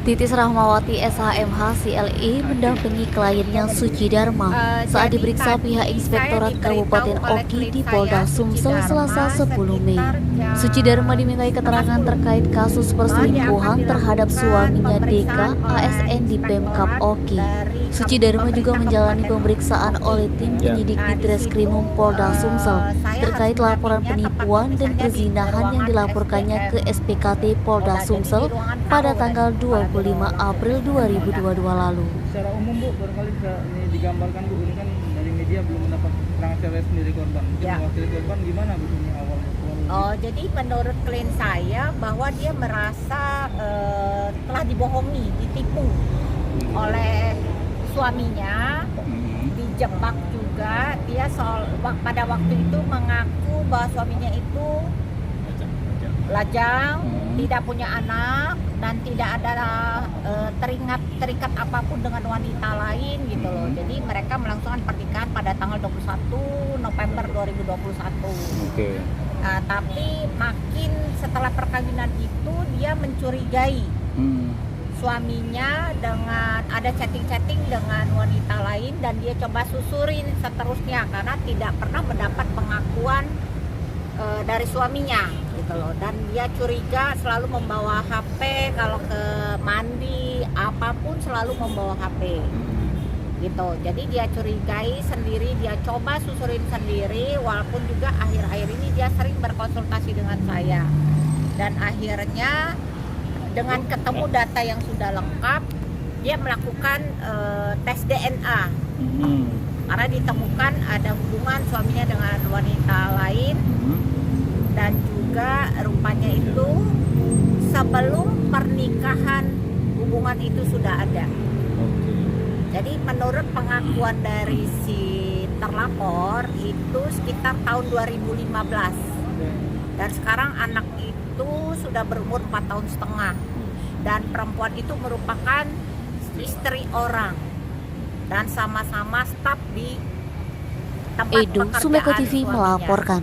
Titis Rahmawati SHMH CLI mendampingi kliennya Suci Dharma saat diperiksa pihak Inspektorat Kabupaten Oki di Polda Sumsel Selasa 10 Mei. Suci Dharma dimintai keterangan terkait kasus perselingkuhan terhadap suaminya DK ASN di Pemkab Oki. Suci Dharma juga menjalani pemeriksaan oleh tim penyidik di Treskrimum Polda Sumsel terkait laporan penipuan dan perzinahan yang dilaporkannya ke SPKT Polda Sumsel pada tanggal 25 April 2022 lalu. Secara umum Bu, barangkali bisa ini digambarkan Bu, ini kan dari media belum mendapat keterangan secara resmi dari korban. Mewakili korban gimana Bu ini awalnya? Oh, jadi menurut klien saya bahwa dia merasa telah dibohongi, ditipu oleh suaminya, dijebak juga. Dia pada waktu itu mengaku bahwa suaminya itu lajang, tidak punya anak dan tidak ada terikat apapun dengan wanita lain gitu loh. Jadi mereka melangsungkan pernikahan pada tanggal 21 November 2021. Nah, tapi makin setelah perkawinan itu dia mencurigai suaminya dengan ada chatting-chatting dengan wanita lain dan dia coba susurin seterusnya karena tidak pernah mendapat pengakuan dari suaminya gitu loh, dan dia curiga selalu membawa HP, kalau ke mandi apapun selalu membawa HP gitu. Jadi dia curigai sendiri, dia coba susurin sendiri, walaupun juga akhir-akhir ini dia sering berkonsultasi dengan saya, dan akhirnya dengan ketemu data yang sudah lengkap dia melakukan tes DNA karena ditemukan ada hubungan suaminya dengan wanita lain. Dan juga rupanya itu sebelum pernikahan hubungan itu sudah ada. Jadi menurut pengakuan dari si terlapor itu sekitar tahun 2015. Dan sekarang anak itu sudah berumur 4 tahun setengah. Dan perempuan itu merupakan istri orang dan sama-sama staf di tempat Edo pekerjaan Sumeko TV suaminya. melaporkan.